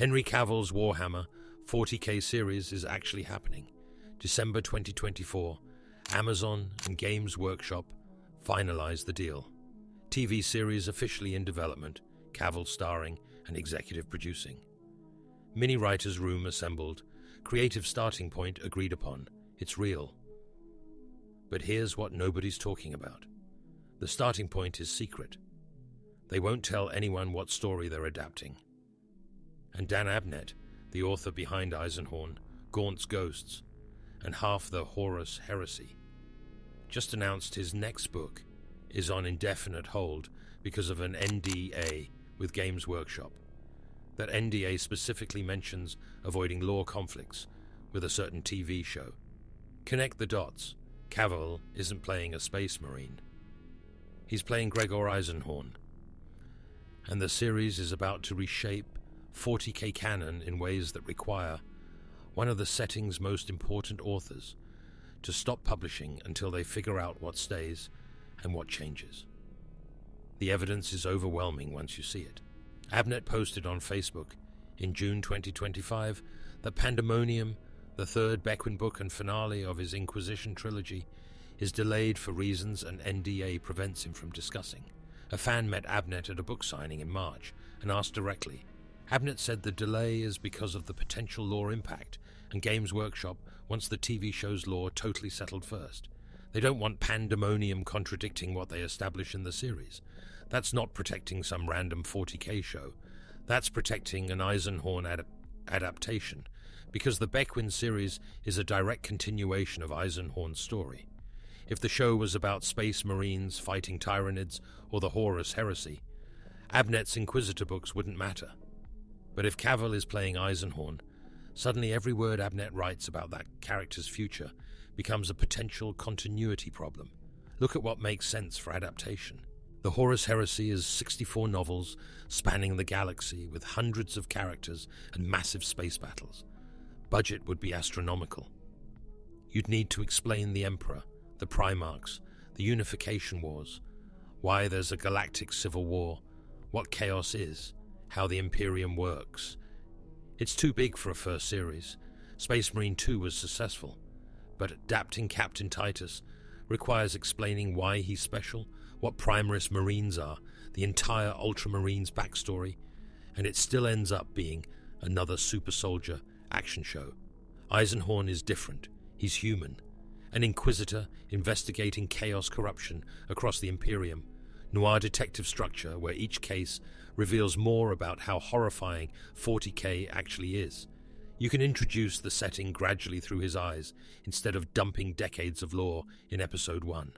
Henry Cavill's Warhammer 40K series is actually happening. December 2024, Amazon and Games Workshop finalized the deal. TV series officially in development, Cavill starring and executive producing. Mini writers' room assembled, creative starting point agreed upon. It's real. But here's what nobody's talking about. The starting point is secret. They won't tell anyone what story they're adapting. And Dan Abnett, the author behind Eisenhorn, Gaunt's Ghosts, and half the Horus Heresy, just announced his next book is on indefinite hold because of an NDA with Games Workshop. That NDA specifically mentions avoiding lore conflicts with a certain TV show. Connect the dots. Cavill isn't playing a space marine. He's playing Gregor Eisenhorn. And the series is about to reshape 40K canon in ways that require one of the setting's most important authors to stop publishing until they figure out what stays and what changes. The evidence is overwhelming once you see it. Abnett posted on Facebook in June 2025 that Pandemonium, the third Bequin book and finale of his Inquisition trilogy, is delayed for reasons an NDA prevents him from discussing. A fan met Abnett at a book signing in March and asked directly. Abnett said the delay is because of the potential lore impact, and Games Workshop wants the TV show's lore totally settled first. They don't want Pandemonium contradicting what they establish in the series. That's not protecting some random 40K show. That's protecting an Eisenhorn adaptation, because the Bequin series is a direct continuation of Eisenhorn's story. If the show was about space marines fighting Tyranids or the Horus Heresy, Abnett's Inquisitor books wouldn't matter. But if Cavill is playing Eisenhorn, suddenly every word Abnett writes about that character's future becomes a potential continuity problem. Look at what makes sense for adaptation. The Horus Heresy is 64 novels spanning the galaxy with hundreds of characters and massive space battles. Budget would be astronomical. You'd need to explain the Emperor, the Primarchs, the Unification Wars, why there's a galactic civil war, what chaos is, how the Imperium works. It's too big for a first series. Space Marine 2 was successful, but adapting Captain Titus requires explaining why he's special, what Primaris Marines are, the entire Ultramarines backstory, and it still ends up being another super soldier action show. Eisenhorn is different. He's human. An Inquisitor investigating chaos corruption across the Imperium. Noir detective structure where each case reveals more about how horrifying 40K actually is. You can introduce the setting gradually through his eyes instead of dumping decades of lore in Episode 1.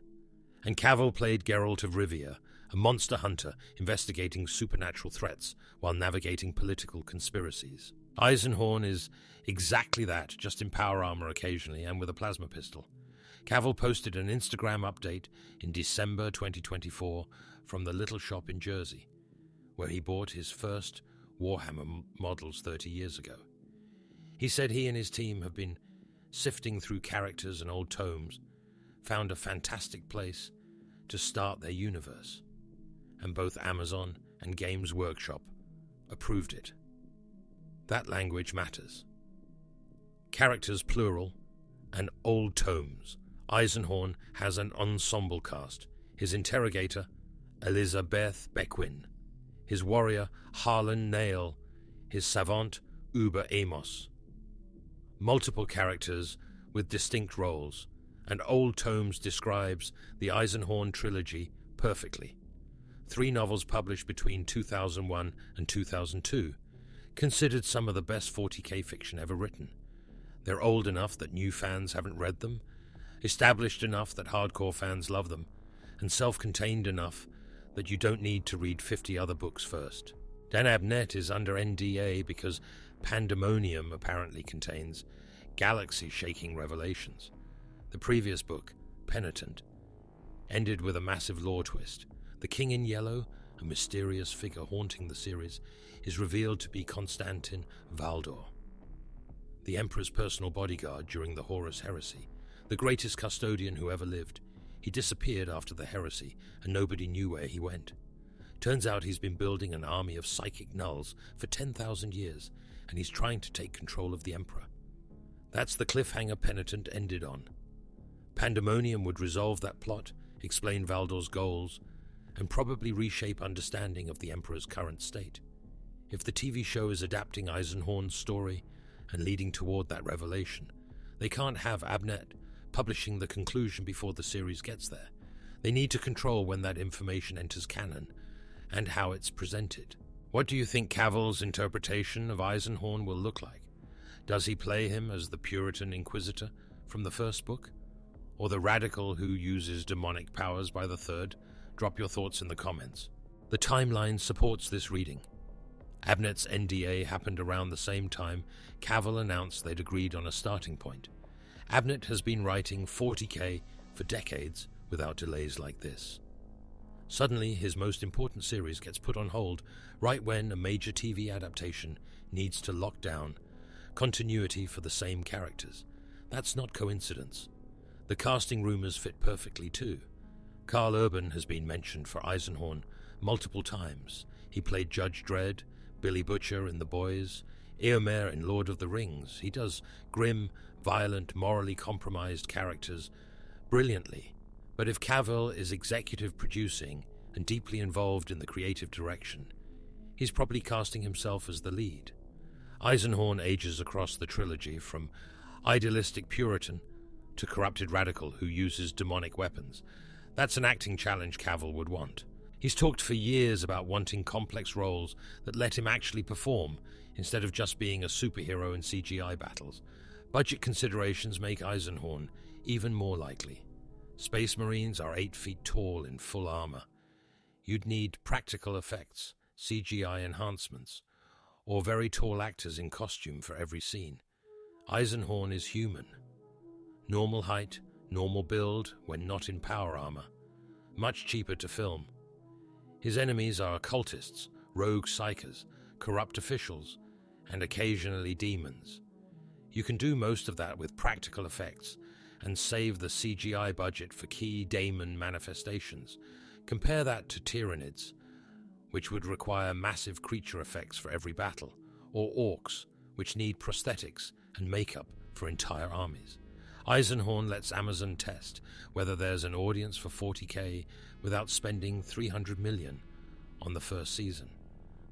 And Cavill played Geralt of Rivia, a monster hunter investigating supernatural threats while navigating political conspiracies. Eisenhorn is exactly that, just in power armor occasionally and with a plasma pistol. Cavill posted an Instagram update in December 2024 from the little shop in Jersey, where he bought his first Warhammer models 30 years ago. He said he and his team have been sifting through characters and old tomes, found a fantastic place to start their universe, and both Amazon and Games Workshop approved it. That language matters. Characters plural and old tomes. Eisenhorn has an ensemble cast. His interrogator, Elizabeth Bequin. His warrior, Harlan Nail. His savant, Uber Amos. Multiple characters with distinct roles, and Old Tomes describes the Eisenhorn trilogy perfectly. 3 novels published between 2001 and 2002, considered some of the best 40K fiction ever written. They're old enough that new fans haven't read them, established enough that hardcore fans love them, and self-contained enough that you don't need to read 50 other books first. Dan Abnett is under NDA because Pandemonium apparently contains galaxy-shaking revelations. The previous book, Penitent, ended with a massive lore twist. The King in Yellow, a mysterious figure haunting the series, is revealed to be Constantin Valdor, the Emperor's personal bodyguard during the Horus Heresy, the greatest custodian who ever lived. He disappeared after the heresy, and nobody knew where he went. Turns out he's been building an army of psychic nulls for 10,000 years, and he's trying to take control of the Emperor. That's the cliffhanger Penitent ended on. Pandemonium would resolve that plot, explain Valdor's goals, and probably reshape understanding of the Emperor's current state. If the TV show is adapting Eisenhorn's story and leading toward that revelation, they can't have Abnett publishing the conclusion before the series gets there. They need to control when that information enters canon and how it's presented. What do you think Cavill's interpretation of Eisenhorn will look like? Does he play him as the Puritan Inquisitor from the first book? Or the radical who uses demonic powers by the third? Drop your thoughts in the comments. The timeline supports this reading. Abnett's NDA happened around the same time Cavill announced they'd agreed on a starting point. Abnett has been writing 40K for decades without delays like this. Suddenly, his most important series gets put on hold right when a major TV adaptation needs to lock down continuity for the same characters. That's not coincidence. The casting rumors fit perfectly too. Karl Urban has been mentioned for Eisenhorn multiple times. He played Judge Dredd, Billy Butcher in The Boys, Eomer in Lord of the Rings. He does grim, violent, morally compromised characters brilliantly. But if Cavill is executive producing and deeply involved in the creative direction, he's probably casting himself as the lead. Eisenhorn ages across the trilogy from idealistic Puritan to corrupted radical who uses demonic weapons. That's an acting challenge Cavill would want. He's talked for years about wanting complex roles that let him actually perform instead of just being a superhero in CGI battles. Budget considerations make Eisenhorn even more likely. Space Marines are 8 feet tall in full armor. You'd need practical effects, CGI enhancements, or very tall actors in costume for every scene. Eisenhorn is human. Normal height, normal build when not in power armor. Much cheaper to film. His enemies are occultists, rogue psychers, corrupt officials, and occasionally demons. You can do most of that with practical effects and save the CGI budget for key daemon manifestations. Compare that to Tyranids, which would require massive creature effects for every battle, or orcs, which need prosthetics and makeup for entire armies. Eisenhorn lets Amazon test whether there's an audience for 40K without spending $300 million on the first season.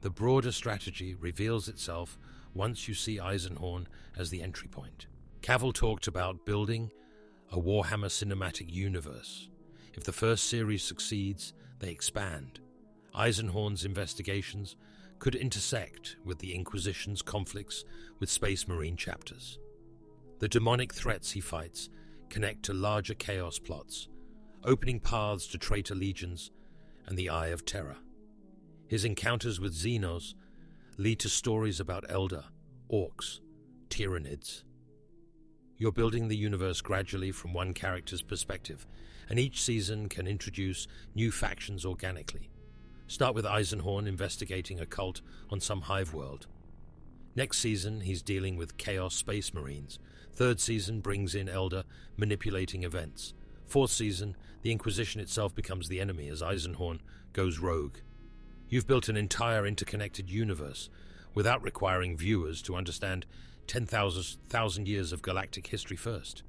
The broader strategy reveals itself once you see Eisenhorn as the entry point. Cavill talked about building a Warhammer cinematic universe. If the first series succeeds, they expand. Eisenhorn's investigations could intersect with the Inquisition's conflicts with Space Marine chapters. The demonic threats he fights connect to larger chaos plots, opening paths to traitor legions and the Eye of Terror. His encounters with Xenos lead to stories about Elder, Orcs, Tyranids. You're building the universe gradually from one character's perspective, and each season can introduce new factions organically. Start with Eisenhorn investigating a cult on some hive world. Next season, he's dealing with Chaos Space Marines. Third season brings in Elder manipulating events. Fourth season, the Inquisition itself becomes the enemy as Eisenhorn goes rogue. You've built an entire interconnected universe without requiring viewers to understand 10,000 years of galactic history first.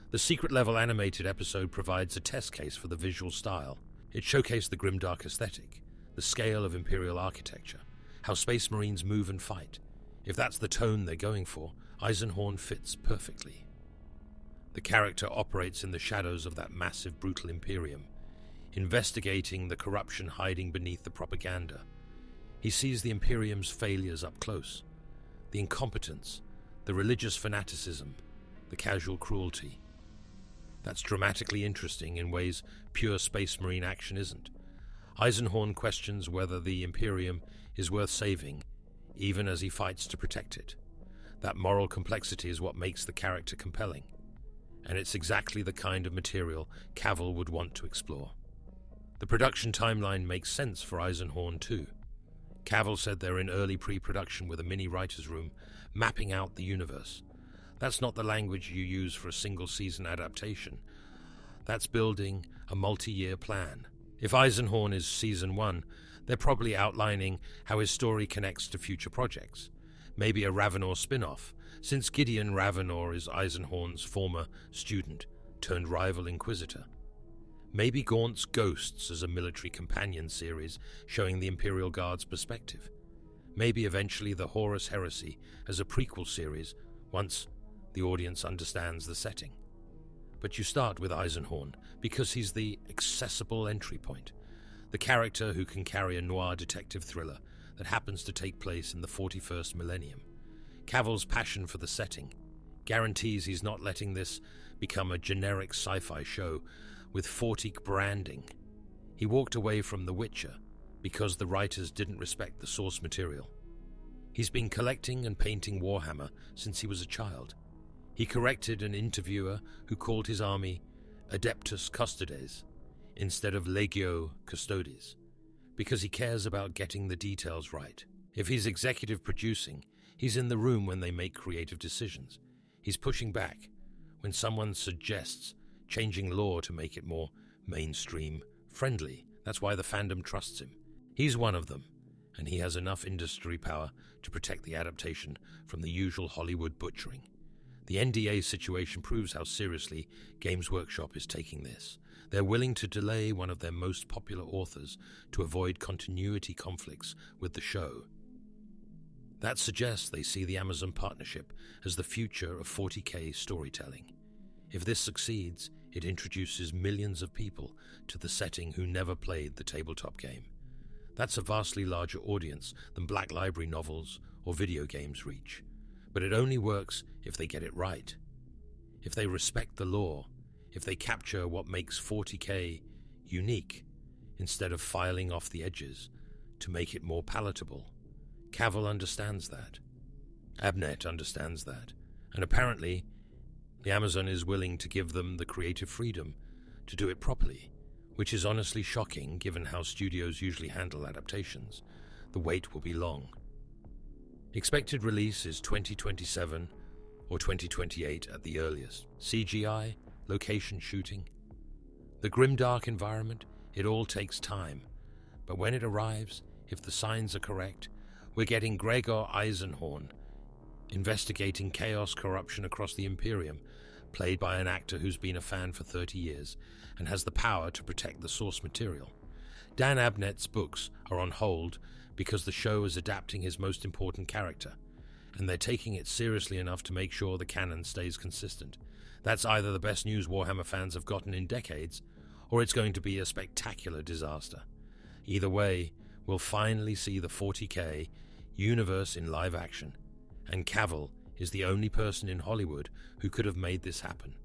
The secret-level animated episode provides a test case for the visual style. It showcased the grimdark aesthetic, the scale of Imperial architecture, how Space Marines move and fight. If that's the tone they're going for, Eisenhorn fits perfectly. The character operates in the shadows of that massive, brutal Imperium, investigating the corruption hiding beneath the propaganda. He sees the Imperium's failures up close, the incompetence, the religious fanaticism, the casual cruelty. That's dramatically interesting in ways pure Space Marine action isn't. Eisenhorn questions whether the Imperium is worth saving, even as he fights to protect it. That moral complexity is what makes the character compelling, and it's exactly the kind of material Cavill would want to explore. The production timeline makes sense for Eisenhorn too. Cavill said they're in early pre-production with a mini writer's room, mapping out the universe. That's not the language you use for a single-season adaptation. That's building a multi-year plan. If Eisenhorn is Season 1, They're probably outlining how his story connects to future projects. Maybe a Ravenor spin-off, since Gideon Ravenor is Eisenhorn's former student turned rival Inquisitor. Maybe Gaunt's Ghosts as a military companion series showing the Imperial Guard's perspective. Maybe eventually the Horus Heresy as a prequel series once the audience understands the setting. But you start with Eisenhorn because he's the accessible entry point, the character who can carry a noir detective thriller that happens to take place in the 41st millennium. Cavill's passion for the setting guarantees he's not letting this become a generic sci-fi show with 40K branding. He walked away from The Witcher because the writers didn't respect the source material. He's been collecting and painting Warhammer since he was a child. He corrected an interviewer who called his army Adeptus Custodes instead of Legio Custodes, because he cares about getting the details right. If he's executive producing, he's in the room when they make creative decisions. He's pushing back when someone suggests changing lore to make it more mainstream friendly. That's why the fandom trusts him. He's one of them, and he has enough industry power to protect the adaptation from the usual Hollywood butchering. The NDA situation proves how seriously Games Workshop is taking this. They're willing to delay one of their most popular authors to avoid continuity conflicts with the show. That suggests they see the Amazon partnership as the future of 40K storytelling. If this succeeds, it introduces millions of people to the setting who never played the tabletop game. That's a vastly larger audience than Black Library novels or video games reach. But it only works if they get it right. If they respect the lore, if they capture what makes 40K unique, instead of filing off the edges to make it more palatable. Cavill understands that. Abnett understands that. And apparently, the Amazon is willing to give them the creative freedom to do it properly, which is honestly shocking given how studios usually handle adaptations. The wait will be long. Expected release is 2027 or 2028 at the earliest. CGI, location shooting. The grimdark environment, it all takes time. But when it arrives, if the signs are correct, we're getting Gregor Eisenhorn investigating chaos corruption across the Imperium, played by an actor who's been a fan for 30 years and has the power to protect the source material. Dan Abnett's books are on hold because the show is adapting his most important character, and they're taking it seriously enough to make sure the canon stays consistent. That's either the best news Warhammer fans have gotten in decades, or it's going to be a spectacular disaster. Either way, we'll finally see the 40K universe in live action, and Cavill is the only person in Hollywood who could have made this happen.